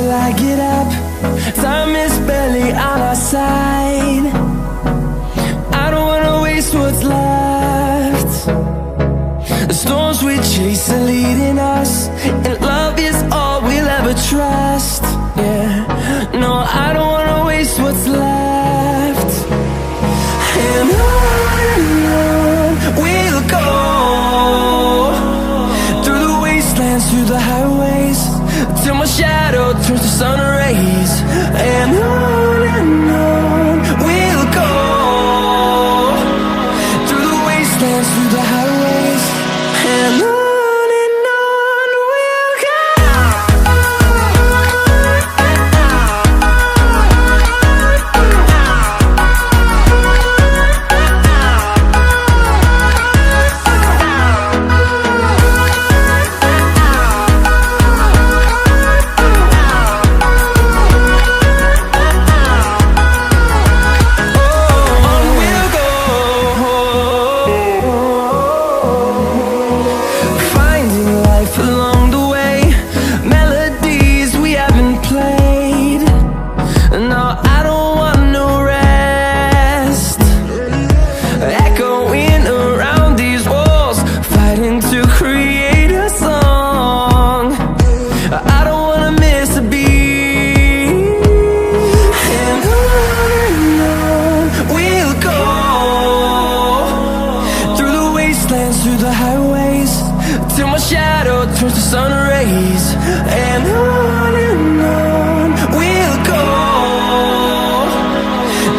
till I get up. Time is barely on our side. I don't wanna waste what's left. The storms we chase are leading us, and love is all we'll ever trust. Yeah, no, I don't wanna waste what's left. And on we'll go, through the wastelands, through the highways, till my shadow turns to sun rays. And on we'll go, through the wastelands, through the highways, and on we'll go. Through the highways, till my shadow turns to sun rays. And on we'll go,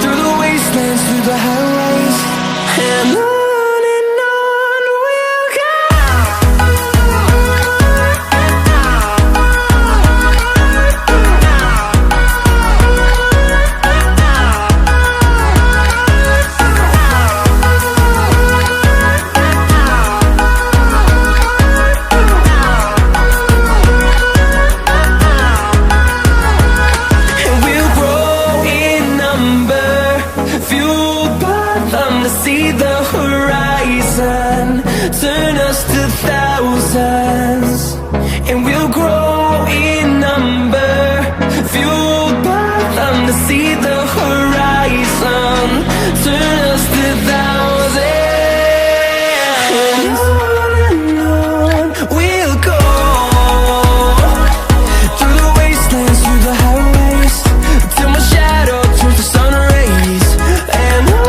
through the wastelands, through the highways, and on. See the horizon, turn us to thousands, and we'll grow in number, fueled by them. To see the horizon, turn us to thousands, and on we'll go, through the wastelands, through the highways, till my shadow turns to sun rays. And on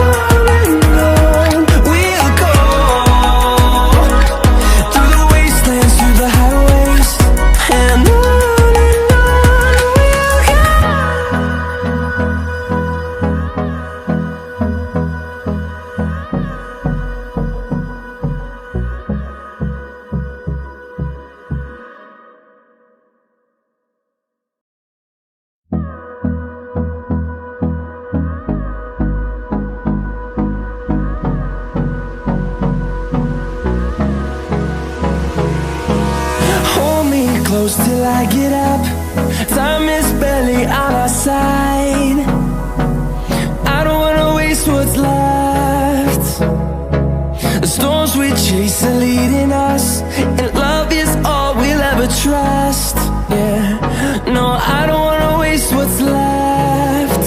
close till I get up. Time is barely on our side. I don't wanna waste what's left. The storms we chase are leading us, and love is all we'll ever trust. Yeah, no, I don't wanna waste what's left.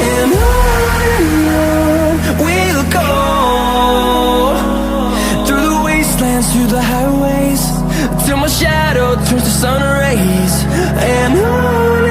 And on we'll go, through the wastelands, through the highways, till my shadow turns to sun rays. And on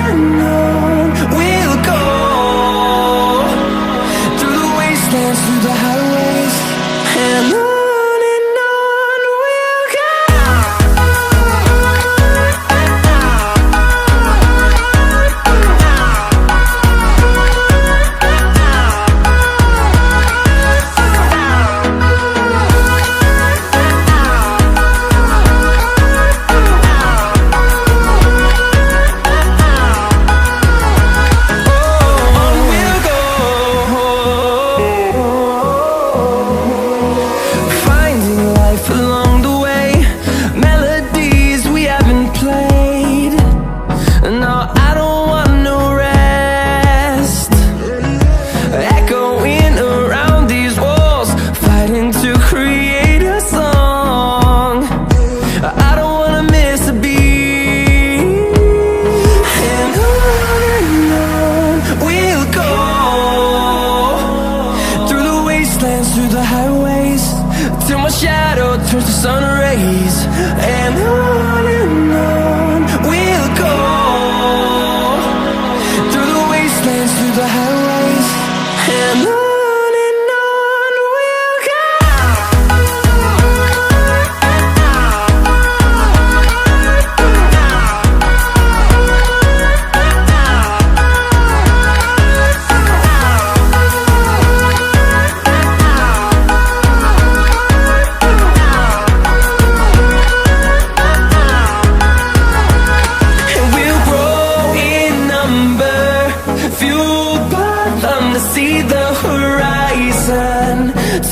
fueled by them to see the horizon,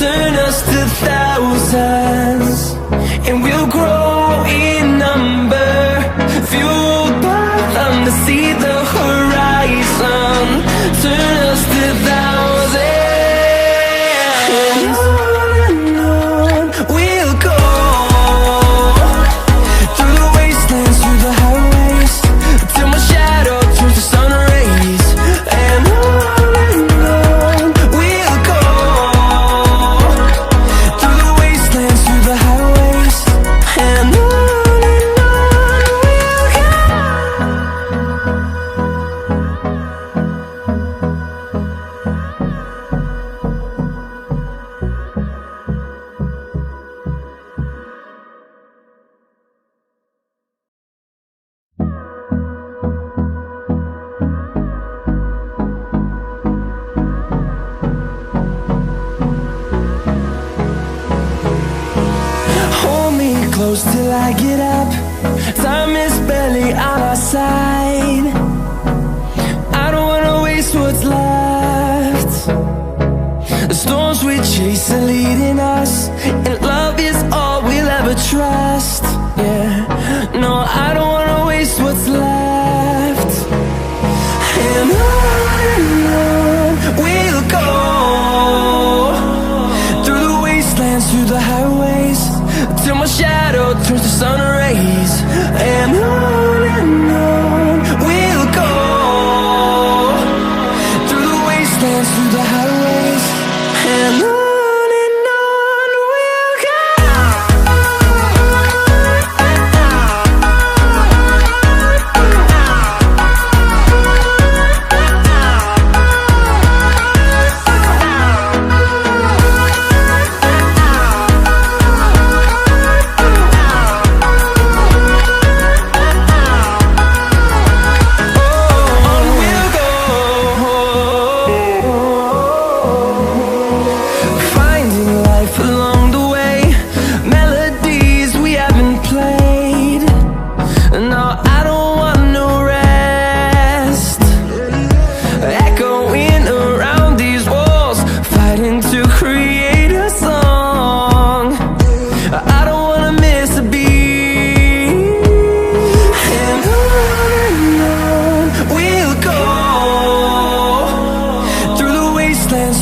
turn us to thousands, and we'll grow in number. Fueled by them to see the horizon, turn us to thousands, and on we'll go, through the wastelands, through the highways, till my shadow turns to sun rays. And on we'll go, through the wastelands, through the highways, and on we'll go. Hold me close till I get up. Time is barely on our side. I don't wanna waste what's left. The storms we chase are leading us, and love is all we'll ever trust. Yeah, no, I don't wanna waste what's left. And on we'll go, through the wastelands, through the highways, till my shadow turns to sun rays. And on we'll go, through the wastelands, through the highways, and on we'll go.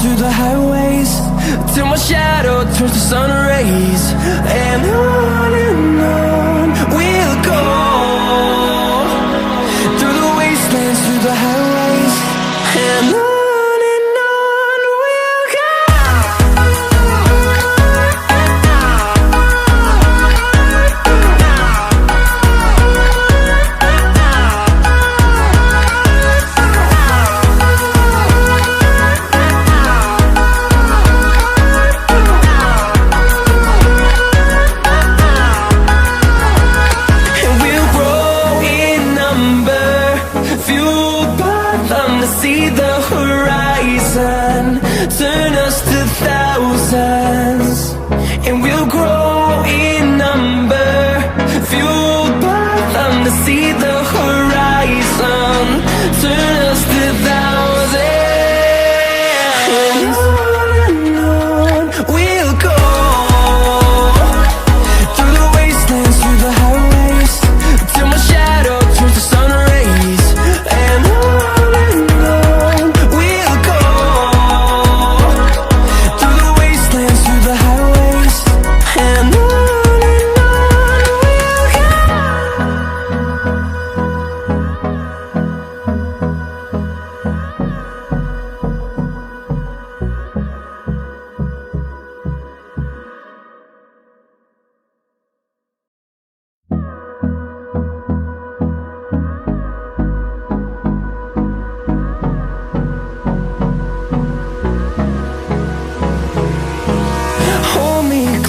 Through the highways, till my shadow turns to sun rays. And on we'll go, through the wastelands, through the highways, and on we'll go. See the horizon, turn us to thousands, and we'll grow in number. Fueled by them to see the horizon, turn us to thousands, and on we'll go, through the wastelands, through the highways, till my shadow turns to sun rays. And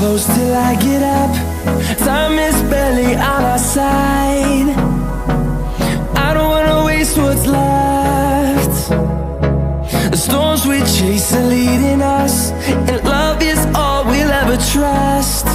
close till I get up. Time is barely on our side. I don't wanna waste what's left. The storms we chase are leading us, and love is all we'll ever trust.